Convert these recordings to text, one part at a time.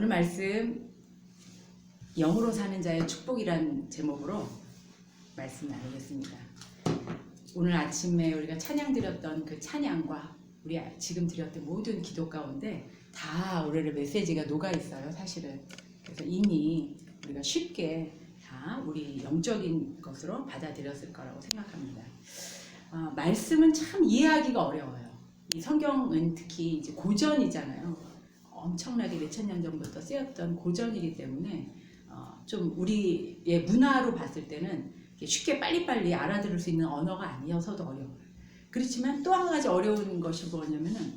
오늘 말씀 영으로 사는 자의 축복이란 제목으로 말씀 나누겠습니다. 오늘 아침에 우리가 찬양 드렸던 그 찬양과 우리 지금 드렸던 모든 기도 가운데 다 오늘의 메시지가 녹아 있어요, 사실은. 그래서 이미 우리가 쉽게 다 우리 영적인 것으로 받아들였을 거라고 생각합니다. 말씀은 참 이해하기가 어려워요. 이 성경은 특히 이제 고전이잖아요. 엄청나게 몇천 년 전부터 쓰였던 고전이기 때문에 좀 우리의 문화로 봤을 때는 쉽게 빨리빨리 알아들을 수 있는 언어가 아니어서도 어려워요. 그렇지만 또 한 가지 어려운 것이 뭐냐면은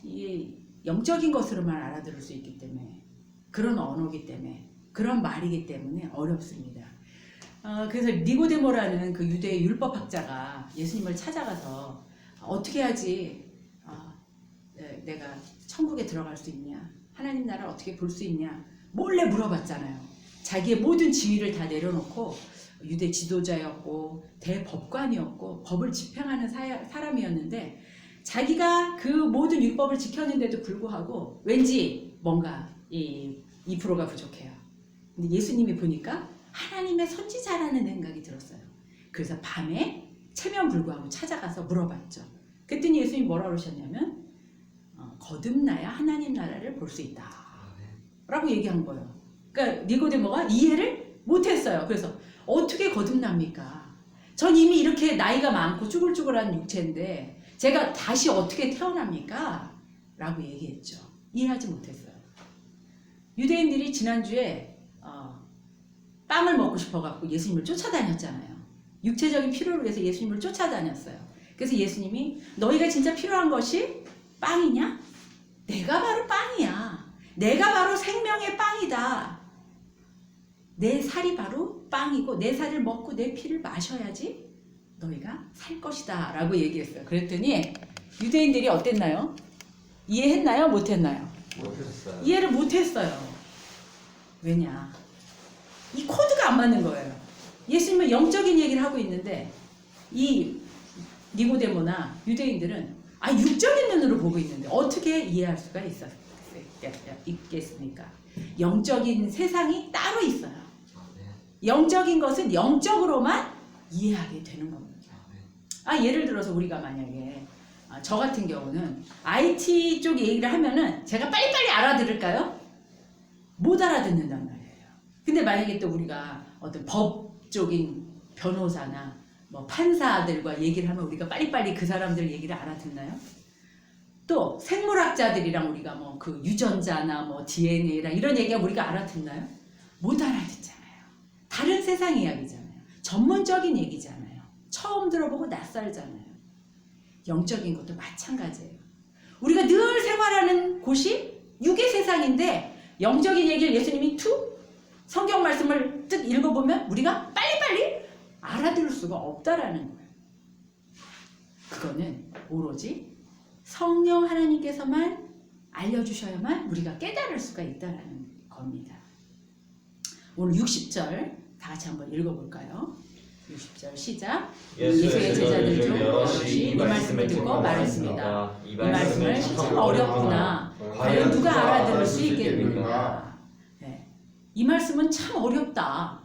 이 영적인 것으로만 알아들을 수 있기 때문에, 그런 언어이기 때문에, 그런 말이기 때문에 어렵습니다. 그래서 니고데모라는 그 유대의 율법학자가 예수님을 찾아가서 어떻게 해야지 내가 천국에 들어갈 수 있냐, 하나님 나라를 어떻게 볼 수 있냐 몰래 물어봤잖아요. 자기의 모든 지위를 다 내려놓고 유대 지도자였고 대법관이었고 법을 집행하는 사람이었는데, 자기가 그 모든 율법을 지켰는데도 불구하고 왠지 뭔가 2%가 부족해요. 근데 예수님이 보니까 하나님의 선지자라는 생각이 들었어요. 그래서 밤에 체면불구하고 찾아가서 물어봤죠. 그랬더니 예수님이 뭐라고 그러셨냐면 거듭나야 하나님 나라를 볼 수 있다 라고 얘기한 거예요. 그러니까 니고데모가 이해를 못했어요. 그래서 어떻게 거듭납니까? 전 이미 이렇게 나이가 많고 쭈글쭈글한 육체인데 제가 다시 어떻게 태어납니까? 라고 얘기했죠. 이해하지 못했어요. 유대인들이 지난주에 빵을 먹고 싶어갖고 예수님을 쫓아다녔잖아요. 육체적인 필요를 위해서 예수님을 쫓아다녔어요. 그래서 예수님이 너희가 진짜 필요한 것이 빵이냐? 내가 바로 빵이야. 내가 바로 생명의 빵이다. 내 살이 바로 빵이고 내 살을 먹고 내 피를 마셔야지 너희가 살 것이다 라고 얘기했어요. 그랬더니 유대인들이 어땠나요? 이해했나요? 못했나요? 못했어요. 이해를 못했어요. 왜냐? 이 코드가 안 맞는 거예요. 예수님은 영적인 얘기를 하고 있는데 이 니고데모나 유대인들은 육적인 눈으로 보고 있는데 어떻게 이해할 수가 있겠습니까? 영적인 세상이 따로 있어요. 영적인 것은 영적으로만 이해하게 되는 겁니다. 예를 들어서 우리가 만약에 저 같은 경우는 IT 쪽 얘기를 하면은 제가 빨리빨리 알아들을까요? 못 알아듣는단 말이에요. 근데 만약에 또 우리가 어떤 법적인 변호사나 뭐 판사들과 얘기를 하면 우리가 빨리빨리 그 사람들 얘기를 알아듣나요? 또 생물학자들이랑 우리가 뭐 그 유전자나 뭐 DNA랑 이런 얘기하면 우리가 알아듣나요? 못 알아듣잖아요. 다른 세상 이야기잖아요. 전문적인 얘기잖아요. 처음 들어보고 낯설잖아요. 영적인 것도 마찬가지예요. 우리가 늘 생활하는 곳이 육의 세상인데 영적인 얘기를 예수님이 성경 말씀을 쭉 읽어보면 우리가 빨리빨리 알아들을 수가 없다라는 거예요. 그거는 오로지 성령 하나님께서만 알려주셔야만 우리가 깨달을 수가 있다라는 겁니다. 오늘 60절 다 같이 한번 읽어볼까요? 60절 시작. 예수의 제자들 중 여럿이 이 말씀을 듣고 말했습니다. 이 말씀을 참 어렵구나. 과연 누가 알아들을 수 있겠느냐. 이 말씀은 참 어렵다.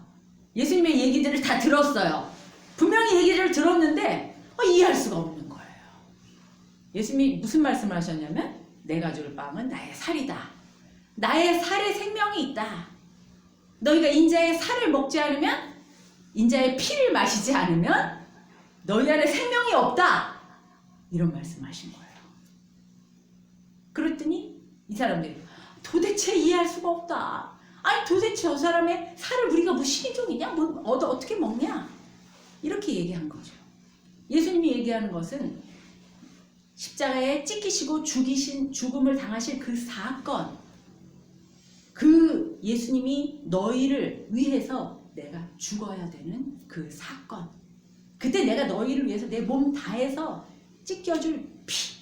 예수님의 얘기들을 다 들었어요. 분명히 얘기를 들었는데 이해할 수가 없는 거예요. 예수님이 무슨 말씀을 하셨냐면 내가 줄 빵은 나의 살이다. 나의 살에 생명이 있다. 너희가 인자의 살을 먹지 않으면, 인자의 피를 마시지 않으면 너희 안에 생명이 없다. 이런 말씀하신 거예요. 그랬더니 이 사람들이 도대체 이해할 수가 없다. 도대체 저 사람의 살을 우리가 뭐 신종이냐? 어떻게 먹냐? 이렇게 얘기한 거죠. 예수님이 얘기하는 것은 십자가에 찢기시고 죽음을 당하실 그 사건, 그 예수님이 너희를 위해서 내가 죽어야 되는 그 사건, 그때 내가 너희를 위해서 내 몸 다해서 찢겨줄 피,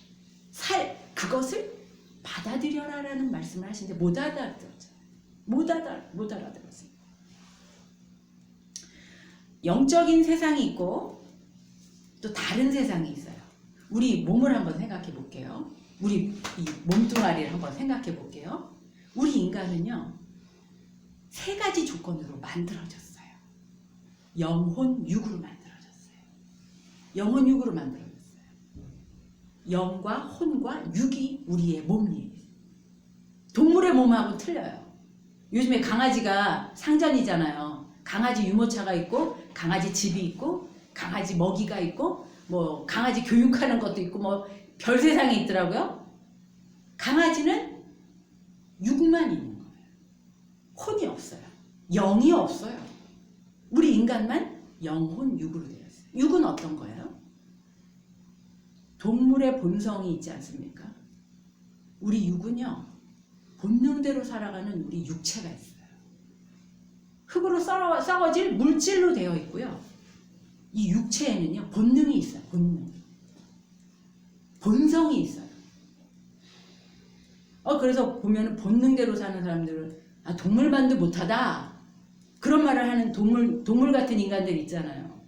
살, 그것을 받아들여라라는 말씀을 하시는데 못 알아들었죠. 못 알아들었어요. 영적인 세상이 있고 또 다른 세상이 있어요. 우리 몸을 한번 생각해 볼게요. 우리 이 몸뚱아리를 한번 생각해 볼게요. 우리 인간은요, 세 가지 조건으로 만들어졌어요. 영혼, 육으로 만들어졌어요. 영혼, 육으로 만들어졌어요. 영과 혼과 육이 우리의 몸이에요. 동물의 몸하고 틀려요. 요즘에 강아지가 상전이잖아요. 강아지 유모차가 있고, 강아지 집이 있고, 강아지 먹이가 있고, 뭐 강아지 교육하는 것도 있고, 뭐 별세상에 있더라고요. 강아지는 육만 있는 거예요. 혼이 없어요. 영이 없어요. 우리 인간만 영혼, 육으로 되어 있어요. 육은 어떤 거예요? 동물의 본성이 있지 않습니까? 우리 육은요, 본능대로 살아가는 우리 육체가 있어요. 흙으로 썩어질 물질로 되어 있고요. 이 육체에는요, 본능이 있어요. 본능. 본성이 있어요. 그래서 보면 본능대로 사는 사람들은 동물만도 못하다, 그런 말을 하는 동물 같은 인간들 있잖아요.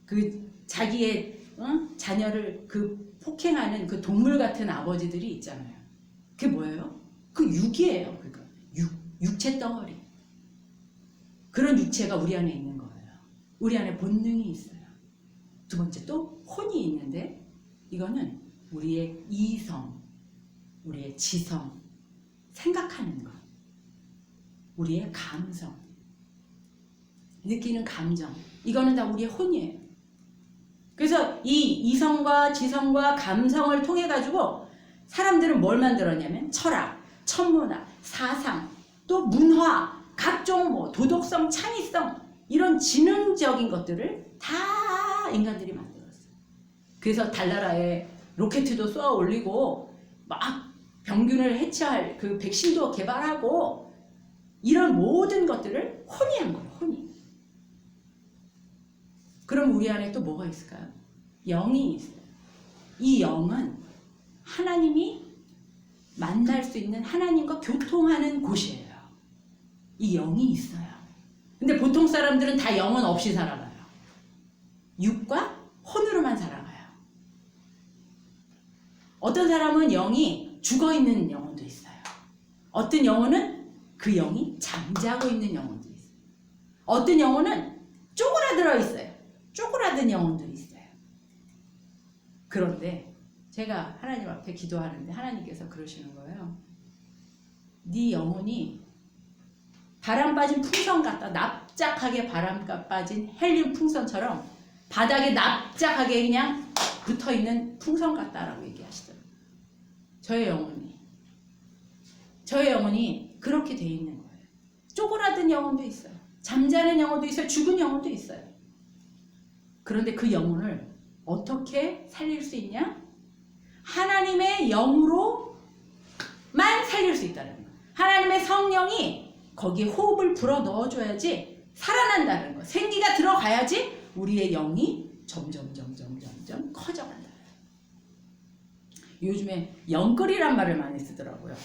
그 자기의 자녀를 그 폭행하는 그 동물 같은 아버지들이 있잖아요. 그게 뭐예요? 그 육이에요. 그러니까 육체 덩어리. 그런 육체가 우리 안에 있는 거예요. 우리 안에 본능이 있어요. 두 번째 또 혼이 있는데, 이거는 우리의 이성, 우리의 지성, 생각하는 것, 우리의 감성, 느끼는 감정, 이거는 다 우리의 혼이에요. 그래서 이 이성과 지성과 감성을 통해 가지고 사람들은 뭘 만들었냐면 철학, 천문학, 사상, 또 문화, 각종 뭐 도덕성, 창의성, 이런 지능적인 것들을 다 인간들이 만들었어요. 그래서 달나라에 로켓도 쏘아 올리고 막 병균을 해치할 그 백신도 개발하고, 이런 모든 것들을 혼이 한 거예요. 혼이. 그럼 우리 안에 또 뭐가 있을까요? 영이 있어요. 이 영은 하나님이 만날 수 있는, 하나님과 교통하는 곳이에요. 이 영이 있어요. 근데 보통 사람들은 다 영은 없이 살아가요. 육과 혼으로만 살아가요. 어떤 사람은 영이 죽어있는 영혼도 있어요. 어떤 영혼은 그 영이 잠자고 있는 영혼도 있어요. 어떤 영혼은 쪼그라들어 있어요. 쪼그라든 영혼도 있어요. 그런데 제가 하나님 앞에 기도하는데 하나님께서 그러시는 거예요. 네 영혼이 바람 빠진 풍선 같다. 납작하게 바람 빠진 헬륨 풍선처럼 바닥에 납작하게 그냥 붙어있는 풍선 같다라고 얘기하시더라고요. 저의 영혼이 그렇게 돼 있는 거예요. 쪼그라든 영혼도 있어요. 잠자는 영혼도 있어요. 죽은 영혼도 있어요. 그런데 그 영혼을 어떻게 살릴 수 있냐? 하나님의 영으로만 살릴 수 있다는 거예요. 하나님의 성령이 거기에 호흡을 불어 넣어줘야지 살아난다는 거예요. 생기가 들어가야지 우리의 영이 점점 커져간다. 요즘에 영끌이란 말을 많이 쓰더라고요.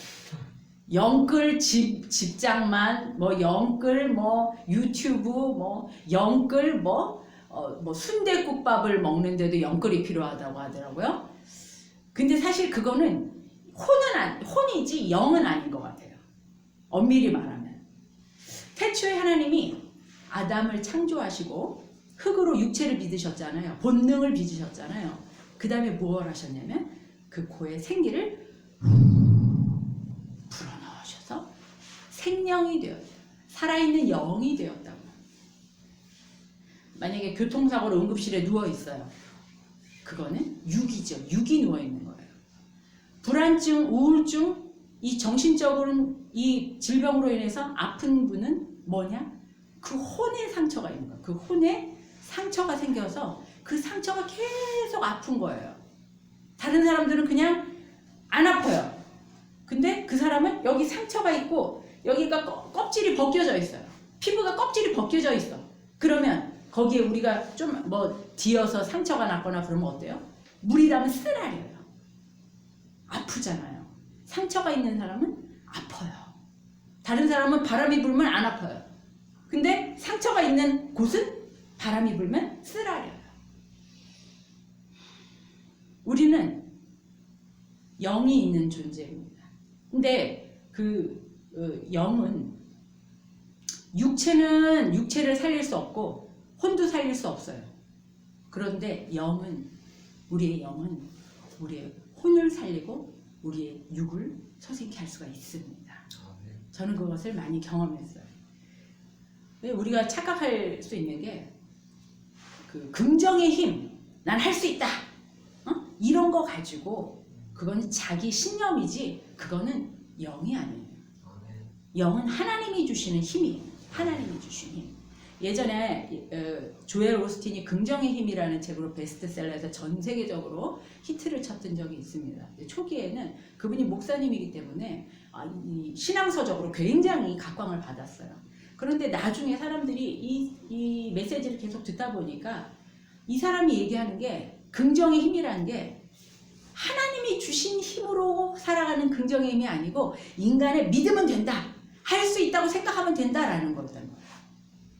영끌 집장만, 뭐 영끌 뭐 유튜브, 뭐 영끌 뭐 순댓국밥을 먹는데도 영끌이 필요하다고 하더라고요. 근데 사실 그거는 혼이지 영은 아닌 것 같아요. 엄밀히 말하면. 태초에 하나님이 아담을 창조하시고 흙으로 육체를 빚으셨잖아요. 본능을 빚으셨잖아요. 그 다음에 뭘 하셨냐면 그 코에 생기를 불어넣으셔서 생명이 되었다. 살아있는 영이 되었다고. 만약에 교통사고로 응급실에 누워있어요. 그거는 육이죠. 육이 누워있는 거예요. 불안증, 우울증, 이 정신적으로는 이 질병으로 인해서 아픈 분은 뭐냐? 그 혼에 상처가 있는 거예요. 그 혼에 상처가 생겨서 그 상처가 계속 아픈 거예요. 다른 사람들은 그냥 안 아파요. 근데 그 사람은 여기 상처가 있고 여기가 껍질이 벗겨져 있어요. 피부가 껍질이 벗겨져 있어. 그러면 거기에 우리가 좀 뒤어서 상처가 났거나 그러면 어때요? 물이 닿으면 쓰라려요. 아프잖아요. 상처가 있는 사람은 아파요. 다른 사람은 바람이 불면 안 아파요. 근데 상처가 있는 곳은 바람이 불면 쓰라려요. 우리는 영이 있는 존재입니다. 근데 영은 육체는 육체를 살릴 수 없고 혼도 살릴 수 없어요. 그런데 우리의 영은 우리의 혼을 살리고 우리의 육을 서생케 할 수가 있습니다. 저는 그것을 많이 경험했어요. 우리가 착각할 수 있는 게 긍정의 힘, 난 할 수 있다, 이런 거 가지고 그건 자기 신념이지 그거는 영이 아니에요. 영은 하나님이 주시는 힘이에요. 하나님이 주신 힘. 예전에 조엘 오스틴이 긍정의 힘이라는 책으로 베스트셀러에서 전 세계적으로 히트를 쳤던 적이 있습니다. 초기에는 그분이 목사님이기 때문에 이 신앙서적으로 굉장히 각광을 받았어요. 그런데 나중에 사람들이 이 메시지를 계속 듣다 보니까 이 사람이 얘기하는 게 긍정의 힘이라는 게 하나님이 주신 힘으로 살아가는 긍정의 힘이 아니고 인간의 믿으면 된다, 할 수 있다고 생각하면 된다라는 거였던 거예요.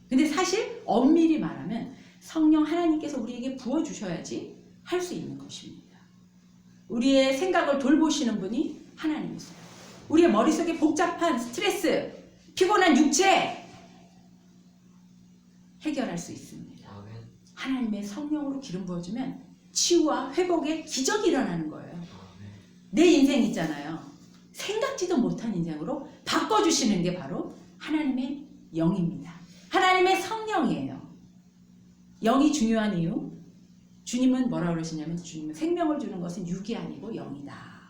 근데 사실 엄밀히 말하면 성령 하나님께서 우리에게 부어주셔야지 할 수 있는 것입니다. 우리의 생각을 돌보시는 분이 하나님이세요. 우리의 머릿속에 복잡한 스트레스, 피곤한 육체 해결할 수 있습니다. 하나님의 성령으로 기름 부어주면 치유와 회복의 기적이 일어나는 거예요. 내 인생 있잖아요. 생각지도 못한 인생으로 바꿔주시는 게 바로 하나님의 영입니다. 하나님의 성령이에요. 영이 중요한 이유, 주님은 뭐라고 그러시냐면 주님은 생명을 주는 것은 육이 아니고 영이다.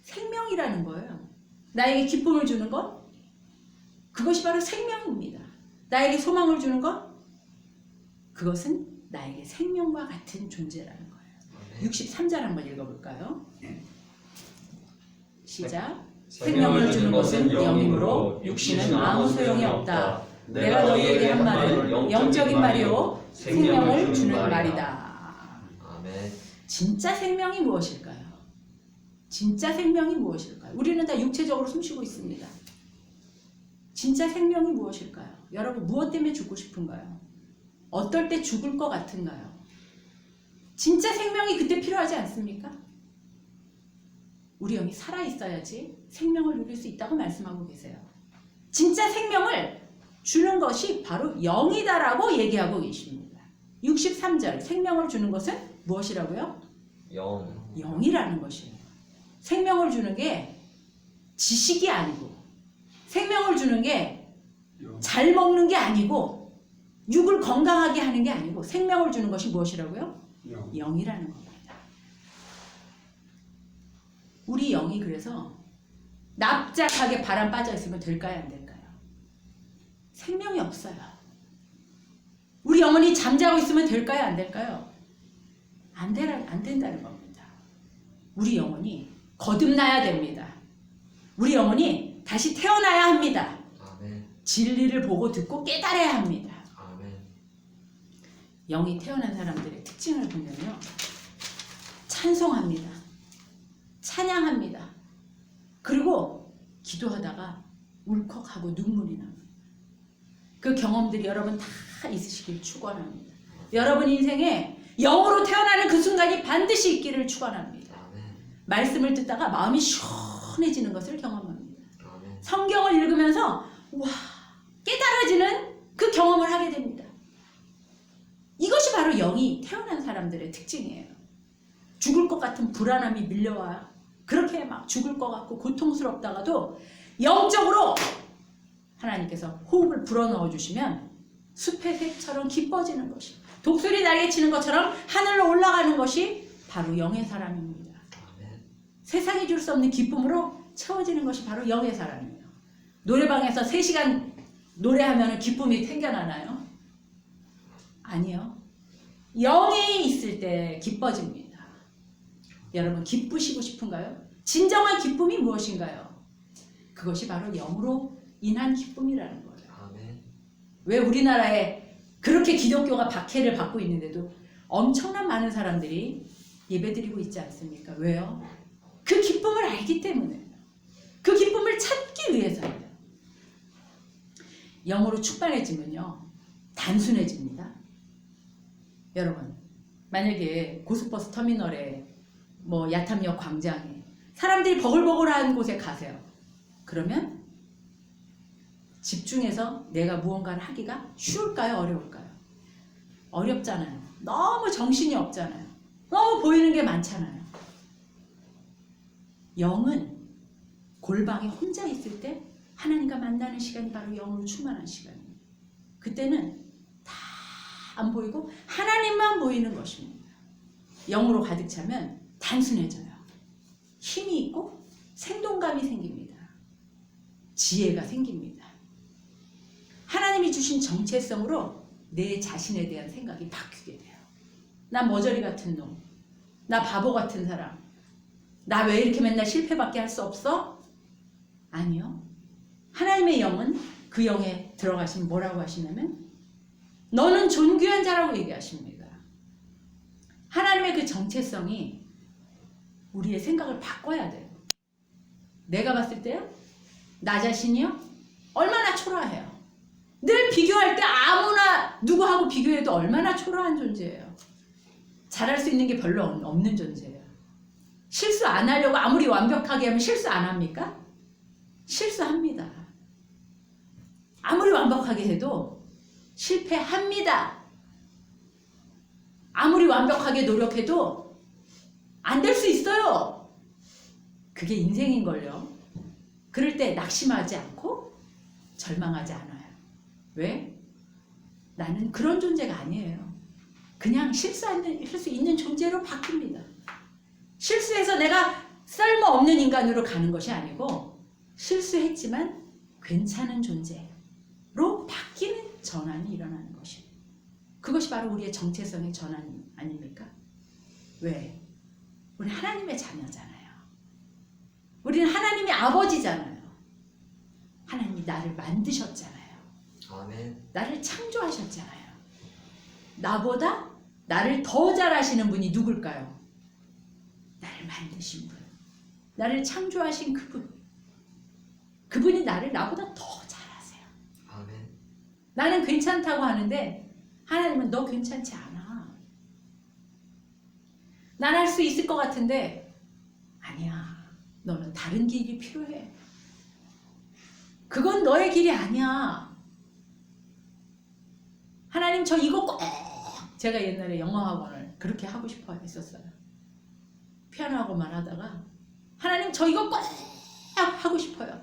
생명이라는 거예요. 나에게 기쁨을 주는 것, 그것이 바로 생명입니다. 나에게 소망을 주는 것, 그것은 나에게 생명과 같은 존재라는 거예요. 63절 한번 읽어볼까요? 시작. 생명을 주는 것은 영이므로 육신은 아무 소용이 없다. 내가 너희에게 한 말은 영적인 말이요 생명을 주는 말이다. 아멘. 진짜 생명이 무엇일까요? 진짜 생명이 무엇일까요? 우리는 다 육체적으로 숨쉬고 있습니다. 진짜 생명이 무엇일까요? 여러분, 무엇 때문에 죽고 싶은가요? 어떨 때 죽을 것 같은가요? 진짜 생명이 그때 필요하지 않습니까? 우리 영이 살아있어야지 생명을 누릴 수 있다고 말씀하고 계세요. 진짜 생명을 주는 것이 바로 영이다라고 얘기하고 계십니다. 63절, 생명을 주는 것은 무엇이라고요? 영이라는 것이에요. 생명을 주는 게 지식이 아니고, 생명을 주는 게 잘 먹는 게 아니고, 육을 건강하게 하는 게 아니고, 생명을 주는 것이 무엇이라고요? 영이라는 겁니다. 우리 영이 그래서 납작하게 바람 빠져 있으면 될까요, 안 될까요? 생명이 없어요. 우리 영혼이 잠자고 있으면 될까요, 안 될까요? 안 된다는 겁니다. 우리 영혼이 거듭나야 됩니다. 우리 영혼이 다시 태어나야 합니다. 아멘. 진리를 보고 듣고 깨달아야 합니다. 아멘. 영이 태어난 사람들의 특징을 보면요, 찬송합니다. 찬양합니다. 그리고 기도하다가 울컥하고 눈물이 납니다. 그 경험들이 여러분 다 있으시길 축원합니다. 여러분 인생에 영으로 태어나는 그 순간이 반드시 있기를 축원합니다. 말씀을 듣다가 마음이 시원해지는 것을 경험합니다. 성경을 읽으면서 와, 깨달아지는 그 경험을 하게 됩니다. 이것이 바로 영이 태어난 사람들의 특징이에요. 죽을 것 같은 불안함이 밀려와요. 그렇게 막 죽을 것 같고 고통스럽다가도 영적으로 하나님께서 호흡을 불어넣어 주시면 숲의 새처럼 기뻐지는 것이, 독수리 날개 치는 것처럼 하늘로 올라가는 것이 바로 영의 사람입니다. 세상이 줄 수 없는 기쁨으로 채워지는 것이 바로 영의 사람이에요. 노래방에서 3시간 노래하면 기쁨이 생겨나나요? 아니요. 영이 있을 때 기뻐집니다. 여러분, 기쁘시고 싶은가요? 진정한 기쁨이 무엇인가요? 그것이 바로 영으로 인한 기쁨이라는 거예요. 왜 우리나라에 그렇게 기독교가 박해를 받고 있는데도 엄청난 많은 사람들이 예배드리고 있지 않습니까? 왜요? 그 기쁨을 알기 때문에, 그 기쁨을 찾기 위해서예요. 영으로 충만해지면요, 단순해집니다. 여러분, 만약에 고속버스 터미널에 뭐 야탐역 광장에 사람들이 버글버글한 곳에 가세요. 그러면 집중해서 내가 무언가를 하기가 쉬울까요? 어려울까요? 어렵잖아요. 너무 정신이 없잖아요. 너무 보이는 게 많잖아요. 영은 골방에 혼자 있을 때 하나님과 만나는 시간이 바로 영으로 충만한 시간이에요. 그때는 다 안 보이고 하나님만 보이는 것입니다. 영으로 가득 차면 단순해져요. 힘이 있고 생동감이 생깁니다. 지혜가 생깁니다. 하나님이 주신 정체성으로 내 자신에 대한 생각이 바뀌게 돼요. 나 머저리 같은 놈, 나 바보 같은 사람, 나 왜 이렇게 맨날 실패밖에 할 수 없어? 아니요. 하나님의 영은 그 영에 들어가시면 뭐라고 하시냐면 너는 존귀한 자라고 얘기하십니다. 하나님의 그 정체성이 우리의 생각을 바꿔야 돼요. 내가 봤을 때요, 나 자신이요, 얼마나 초라해요. 늘 비교할 때 아무나 누구하고 비교해도 얼마나 초라한 존재예요. 잘할 수 있는 게 별로 없는 존재예요. 실수 안 하려고 아무리 완벽하게 하면 실수 안 합니까? 실수합니다. 아무리 완벽하게 해도 실패합니다. 아무리 완벽하게 노력해도 안 될 수 있어요. 그게 인생인걸요. 그럴 때 낙심하지 않고 절망하지 않아요. 왜? 나는 그런 존재가 아니에요. 그냥 실수할 수 있는 존재로 바뀝니다. 실수해서 내가 쓸모없는 인간으로 가는 것이 아니고 실수했지만 괜찮은 존재로 바뀌는 전환이 일어나는 것입니다. 그것이 바로 우리의 정체성의 전환 아닙니까? 왜? 우리 하나님의 자녀잖아요. 우리는 하나님의 아버지잖아요. 하나님이 나를 만드셨잖아요. 아멘. 나를 창조하셨잖아요. 나보다 나를 더 잘하시는 분이 누굴까요? 나를 만드신 분. 나를 창조하신 그분. 그분이 나보다 더 잘하세요. 아멘. 나는 괜찮다고 하는데 하나님은 너 괜찮지 않아. 난 할 수 있을 것 같은데 아니야. 너는 다른 길이 필요해. 그건 너의 길이 아니야. 하나님 저 이거 꼭 제가 옛날에 영어학원을 그렇게 하고 싶어 했었어요. 피아노 학원만 하다가 하나님 저 이거 꼭 하고 싶어요.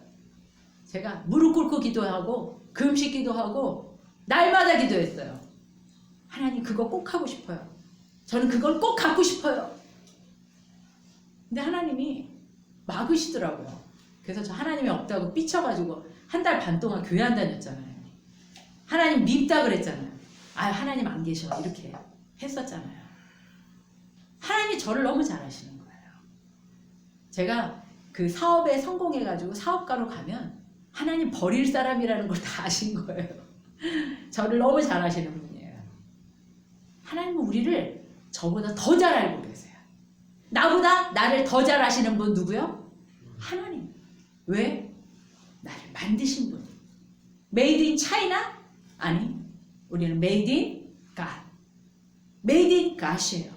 제가 무릎 꿇고 기도하고 금식 기도하고 날마다 기도했어요. 하나님 그거 꼭 하고 싶어요. 저는 그걸 꼭 갖고 싶어요. 근데 하나님이 막으시더라고요. 그래서 저 하나님이 없다고 삐쳐가지고 한 달 반 동안 교회 안 다녔잖아요. 하나님 밉다 그랬잖아요. 아 하나님 안 계셔 이렇게 했었잖아요. 하나님이 저를 너무 잘하시는 거예요. 제가 그 사업에 성공해가지고 사업가로 가면 하나님 버릴 사람이라는 걸 다 아신 거예요. 저를 너무 잘하시는 분이에요. 하나님은 우리를 저보다 더 잘 알고 계세요. 나보다 나를 더 잘 아시는 분 누구요? 하나님. 왜? 나를 만드신 분. Made in China? 아니. 우리는 Made in God. Made in God이에요.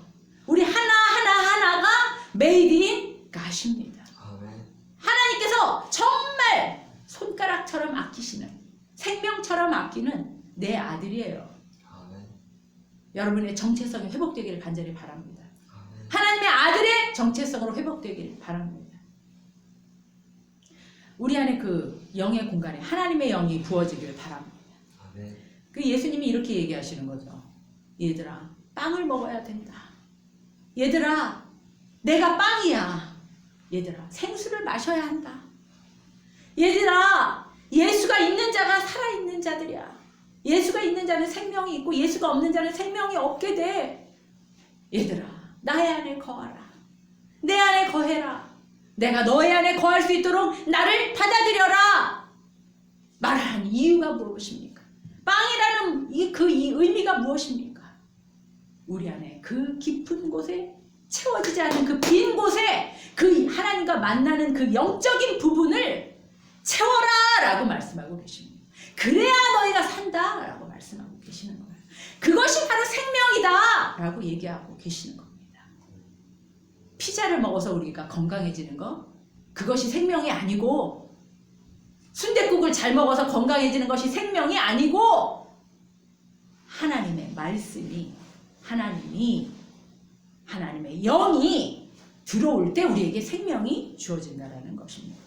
우리 하나가 Made in God입니다. 아멘. 하나님께서 정말 손가락처럼 아끼시는, 생명처럼 아끼는 내 아들이에요. 아멘. 여러분의 정체성이 회복되기를 간절히 바랍니다. 아멘. 하나님의 아들의 정체성으로 회복되기를 바랍니다. 우리 안에 그 영의 공간에 하나님의 영이 부어지기를 바랍니다. 아멘. 그 예수님이 이렇게 얘기하시는 거죠. 얘들아, 빵을 먹어야 된다. 얘들아, 내가 빵이야. 얘들아, 생수를 마셔야 한다. 얘들아, 예수가 있는 자가 살아있는 자들이야. 예수가 있는 자는 생명이 있고 예수가 없는 자는 생명이 없게 돼. 얘들아, 나의 안에 거하라. 내 안에 거해라. 내가 너의 안에 거할 수 있도록 나를 받아들여라. 말하는 이유가 무엇입니까? 빵이라는 이 의미가 무엇입니까? 우리 안에 그 깊은 곳에 채워지지 않는 그 빈 곳에 그 하나님과 만나는 그 영적인 부분을 채워라 라고 말씀하고 계십니다. 그래야 너희가 산다 라고 말씀하고 계시는 거예요. 그것이 바로 생명이다 라고 얘기하고 계시는 겁니다. 피자를 먹어서 우리가 건강해지는 거 그것이 생명이 아니고 순댓국을 잘 먹어서 건강해지는 것이 생명이 아니고 하나님의 말씀이 하나님의 영이 들어올 때 우리에게 생명이 주어진다라는 것입니다.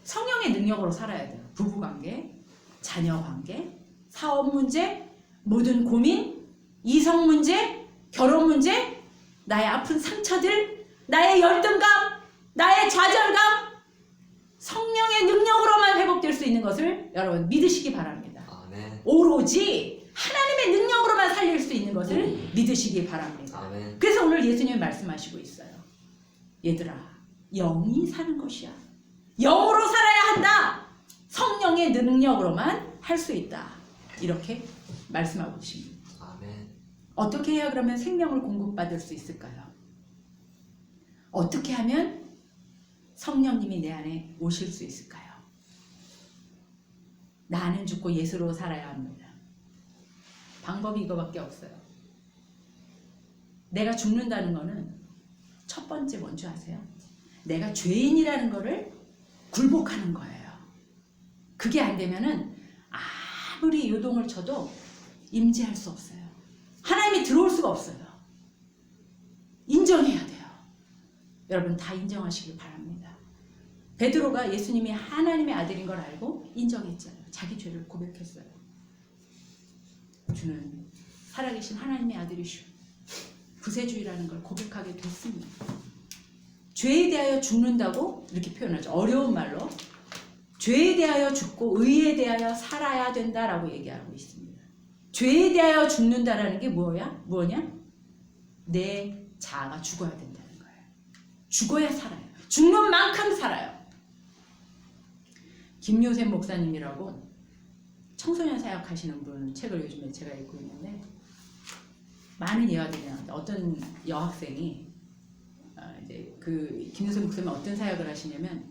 성령의 능력으로 살아야 돼요. 부부관계, 자녀관계, 사업 문제, 모든 고민, 이성 문제, 결혼 문제, 나의 아픈 상처들, 나의 열등감, 나의 좌절감, 성령의 능력으로만 회복될 수 있는 것을 여러분 믿으시기 바랍니다. 아멘. 오로지 하나님의 능력으로만 살릴 수 있는 것을 믿으시기 바랍니다. 아멘. 그래서 오늘 예수님이 말씀하시고 있어요. 얘들아, 영이 사는 것이야. 영으로 살아야 한다. 성령의 능력으로만 할 수 있다. 이렇게 말씀하고 계십니다. 아멘. 어떻게 해야 그러면 생명을 공급받을 수 있을까요? 어떻게 하면 성령님이 내 안에 오실 수 있을까요? 나는 죽고 예수로 살아야 합니다. 방법이 이거밖에 없어요. 내가 죽는다는 거는 첫 번째 뭔지 아세요? 내가 죄인이라는 거를 굴복하는 거예요. 그게 안 되면은 아무리 요동을 쳐도 임재할 수 없어요. 하나님이 들어올 수가 없어요. 인정해야 돼요. 여러분 다 인정하시길 바랍니다. 베드로가 예수님이 하나님의 아들인 걸 알고 인정했잖아요. 자기 죄를 고백했어요. 주는 살아계신 하나님의 아들이시오. 구세주의라는 걸 고백하게 됐습니다. 죄에 대하여 죽는다고 이렇게 표현하죠. 어려운 말로 죄에 대하여 죽고 의에 대하여 살아야 된다라고 얘기하고 있습니다. 죄에 대하여 죽는다라는 게 뭐냐? 내 자아가 죽어야 된다는 거예요. 죽어야 살아요. 죽는 만큼 살아요. 김요셉 목사님이라고 청소년 사역하시는 분 책을 요즘에 제가 읽고 있는데 많은 예화들이 나옵니다. 어떤 여학생이 이제 그 김요셉 목사님은 어떤 사역을 하시냐면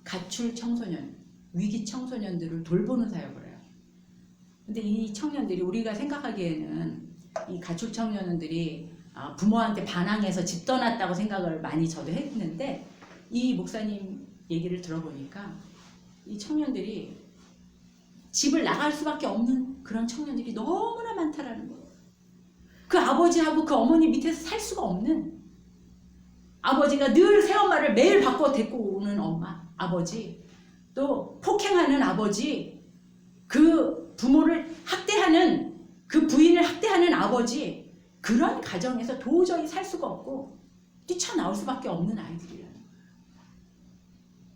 가출 청소년, 위기 청소년들을 돌보는 사역을 해요. 근데 이 청년들이 우리가 생각하기에는 이 가출 청년들이 부모한테 반항해서 집 떠났다고 생각을 많이 저도 했는데 이 목사님 얘기를 들어보니까 이 청년들이 집을 나갈 수밖에 없는 그런 청년들이 너무나 많다라는 거예요. 그 아버지하고 그 어머니 밑에서 살 수가 없는 아버지가 늘 새엄마를 매일 바꿔 데리고 오는 엄마, 아버지, 또 폭행하는 아버지, 그 부모를 학대하는 그 부인을 학대하는 아버지, 그런 가정에서 도저히 살 수가 없고 뛰쳐나올 수밖에 없는 아이들이라는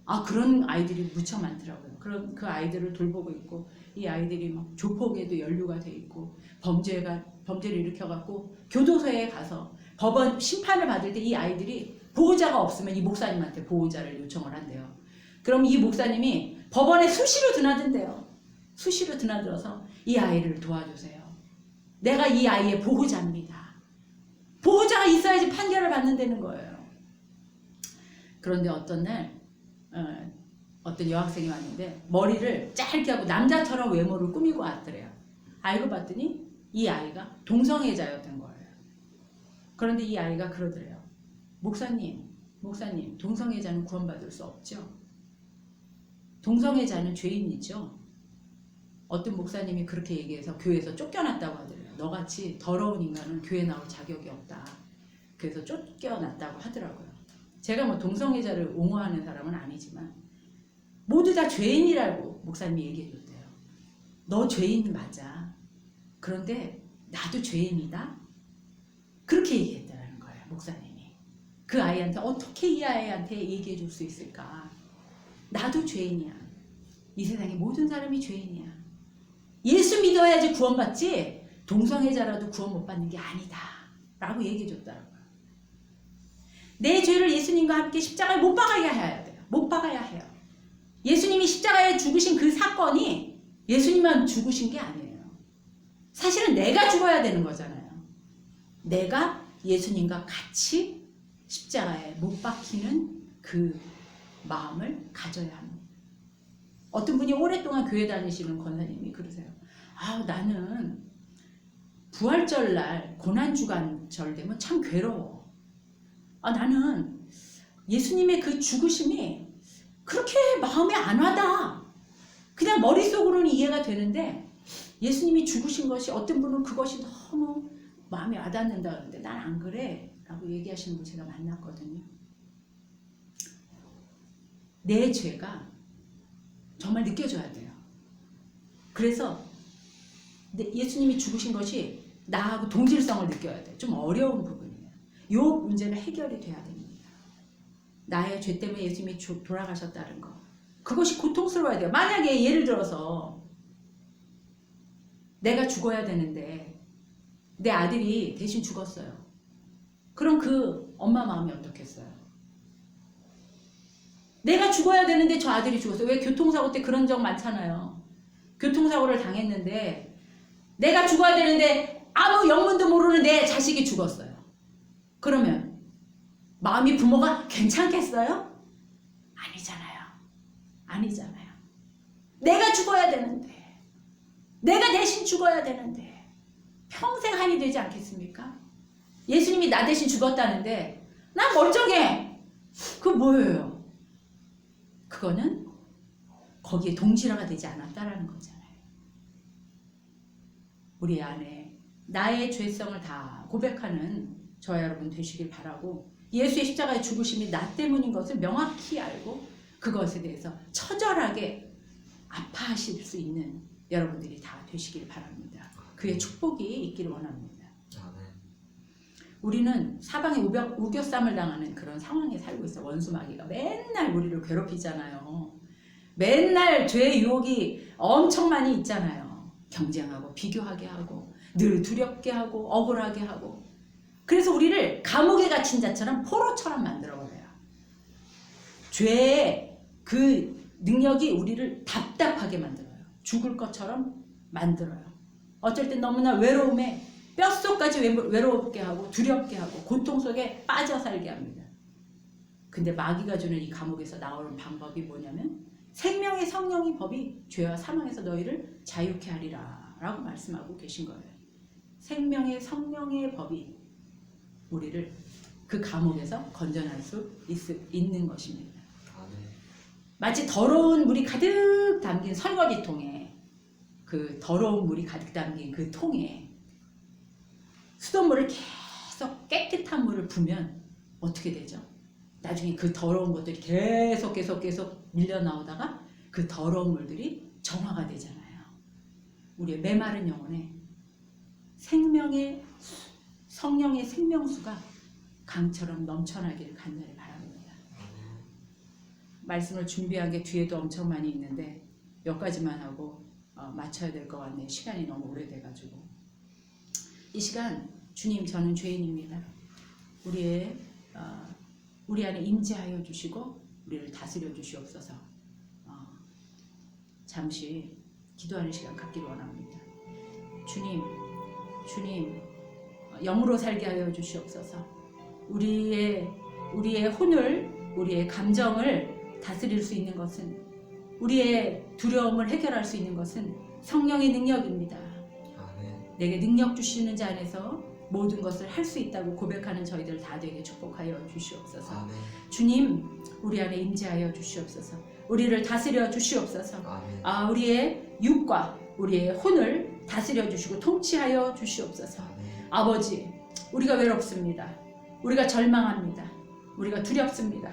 거예요. 그런 아이들이 무척 많더라고요. 그런 그 아이들을 돌보고 있고 이 아이들이 막 조폭에도 연루가 돼 있고 범죄를 일으켜갖고 교도소에 가서 법원 심판을 받을 때 이 아이들이 보호자가 없으면 이 목사님한테 보호자를 요청을 한대요. 그럼 이 목사님이 법원에 수시로 드나든대요. 수시로 드나들어서 이 아이를 도와주세요. 내가 이 아이의 보호자입니다. 보호자가 있어야지 판결을 받는다는 거예요. 그런데 어떤 날 어떤 여학생이 왔는데 머리를 짧게 하고 남자처럼 외모를 꾸미고 왔더래요. 알고 봤더니 이 아이가 동성애자였던 거예요. 그런데 이 아이가 그러더래요. 목사님, 동성애자는 구원받을 수 없죠. 동성애자는 죄인이죠. 어떤 목사님이 그렇게 얘기해서 교회에서 쫓겨났다고 하더래요. 너같이 더러운 인간은 교회 나올 자격이 없다. 그래서 쫓겨났다고 하더라고요. 제가 뭐 동성애자를 옹호하는 사람은 아니지만 모두 다 죄인이라고 목사님이 얘기해 줬대요. 너 죄인 맞아. 그런데 나도 죄인이다. 그렇게 얘기했다는 거예요. 목사님이. 그 아이한테 어떻게 이 아이한테 얘기해 줄 수 있을까. 나도 죄인이야. 이 세상의 모든 사람이 죄인이야. 예수 믿어야지 구원받지 동성애자라도 구원 못 받는 게 아니다 라고 얘기해 줬더라고요. 내 죄를 예수님과 함께 십자가에 못 박아야 해야 돼요. 못 박아야 해요. 예수님이 십자가에 죽으신 그 사건이 예수님만 죽으신 게 아니에요. 사실은 내가 죽어야 되는 거잖아요. 내가 예수님과 같이 십자가에 못 박히는 그 마음을 가져야 합니다. 어떤 분이 오랫동안 교회 다니시는 권사님이 그러세요. 나는 부활절 날 고난주간절 되면 참 괴로워. 나는 예수님의 그 죽으심이 그렇게 마음에 안 와닿아. 그냥 머릿속으로는 이해가 되는데 예수님이 죽으신 것이 어떤 분은 그것이 너무 마음에 와닿는다 그러는데 난 안 그래 라고 얘기하시는 분 제가 만났거든요. 내 죄가 정말 느껴져야 돼요. 그래서 예수님이 죽으신 것이 나하고 동질성을 느껴야 돼요. 좀 어려운 부분이에요. 이 문제는 해결이 돼야 됩니다. 나의 죄 때문에 예수님이 돌아가셨다는 거. 그것이 고통스러워야 돼요. 만약에 예를 들어서 내가 죽어야 되는데 내 아들이 대신 죽었어요. 그럼 그 엄마 마음이 어떻겠어요? 내가 죽어야 되는데 저 아들이 죽었어요. 왜 교통사고 때 그런 적 많잖아요. 교통사고를 당했는데 내가 죽어야 되는데 아무 영문도 모르는 내 자식이 죽었어요. 그러면 마음이 부모가 괜찮겠어요? 아니잖아요. 아니잖아요. 내가 죽어야 되는데 내가 대신 죽어야 되는데 평생 한이 되지 않겠습니까? 예수님이 나 대신 죽었다는데 난 멀쩡해. 그거 뭐예요? 그거는 거기에 동질화가 되지 않았다라는 거잖아요. 우리 안에 나의 죄성을 다 고백하는 저와 여러분 되시길 바라고 예수의 십자가의 죽으심이 나 때문인 것을 명확히 알고 그것에 대해서 처절하게 아파하실 수 있는 여러분들이 다 되시길 바랍니다. 그의 축복이 있기를 원합니다. 우리는 사방에 우겨쌈을 당하는 그런 상황에 살고 있어. 원수마귀가 맨날 우리를 괴롭히잖아요. 맨날 죄의 유혹이 엄청 많이 있잖아요. 경쟁하고 비교하게 하고 늘 두렵게 하고 억울하게 하고 그래서 우리를 감옥에 갇힌 자처럼 포로처럼 만들어버려요. 죄의 그 능력이 우리를 답답하게 만들어요. 죽을 것처럼 만들어요. 어쩔 땐 너무나 외로움에 뼛속까지 외롭게 하고 두렵게 하고 고통 속에 빠져 살게 합니다. 근데 마귀가 주는 이 감옥에서 나오는 방법이 뭐냐면 생명의 성령의 법이 죄와 사망에서 너희를 자유케 하리라 라고 말씀하고 계신 거예요. 생명의 성령의 법이 우리를 그 감옥에서 건져낼 수 있는 것입니다. 마치 더러운 물이 가득 담긴 설거지통에 그 더러운 물이 가득 담긴 그 통에 수돗물을 계속 깨끗한 물을 부으면 어떻게 되죠? 나중에 그 더러운 것들이 계속 밀려 나오다가 그 더러운 물들이 정화가 되잖아요. 우리의 메마른 영혼에 생명의 성령의 생명수가 강처럼 넘쳐나기를 간절히 바랍니다. 말씀을 준비한 게 뒤에도 엄청 많이 있는데 몇 가지만 하고 마쳐야 될 것 같네요. 시간이 너무 오래돼가지고. 이 시간 주님 저는 죄인입니다. 우리 안에 임재하여 주시고 우리를 다스려 주시옵소서. 잠시 기도하는 시간 갖기를 원합니다. 주님 영으로 살게 하여 주시옵소서. 우리의 혼을 우리의 감정을 다스릴 수 있는 것은 우리의 두려움을 해결할 수 있는 것은 성령의 능력입니다. 내게 능력 주시는 자 안에서 모든 것을 할 수 있다고 고백하는 저희들 다 되게 축복하여 주시옵소서. 아멘. 주님 우리 안에 임재하여 주시옵소서. 우리를 다스려 주시옵소서. 아멘. 우리의 육과 우리의 혼을 다스려 주시고 통치하여 주시옵소서. 아멘. 아버지 우리가 외롭습니다. 우리가 절망합니다. 우리가 두렵습니다.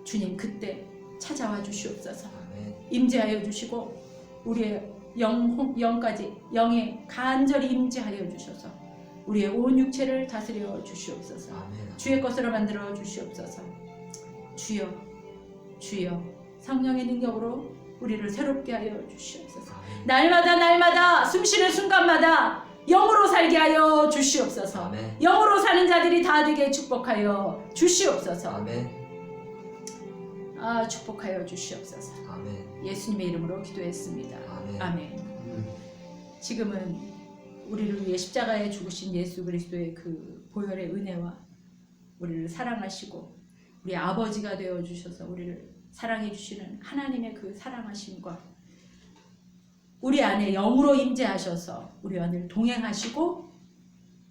주님 그때 찾아와 주시옵소서. 아멘. 임재하여 주시고 우리의 영에 간절히 임재하여 주셔서 우리의 온 육체를 다스려 주시옵소서. 아멘. 주의 것으로 만들어 주시옵소서. 주여 성령의 능력으로 우리를 새롭게 하여 주시옵소서. 아멘. 날마다 숨쉬는 순간마다 영으로 살게 하여 주시옵소서. 아멘. 영으로 사는 자들이 다 되게 축복하여 주시옵소서. 아멘. 축복하여 주시옵소서. 아멘. 예수님의 이름으로 기도했습니다. 아멘. 아멘. 지금은 우리를 위해 십자가에 죽으신 예수 그리스도의 그 보혈의 은혜와 우리를 사랑하시고 우리 아버지가 되어 주셔서 우리를 사랑해 주시는 하나님의 그 사랑하심과 우리 안에 영으로 임재하셔서 우리와 늘 동행하시고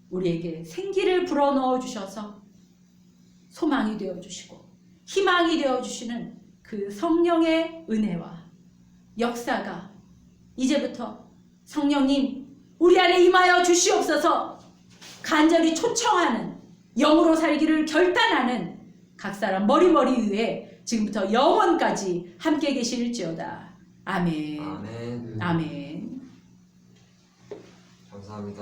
우리에게 생기를 불어넣어 주셔서 소망이 되어 주시고 희망이 되어 주시는 그 성령의 은혜와 역사가 이제부터 성령님 우리 안에 임하여 주시옵소서 간절히 초청하는 영으로 살기를 결단하는 각 사람 머리머리 위에 지금부터 영원까지 함께 계실지어다. 아멘. 아멘. 아멘. 감사합니다.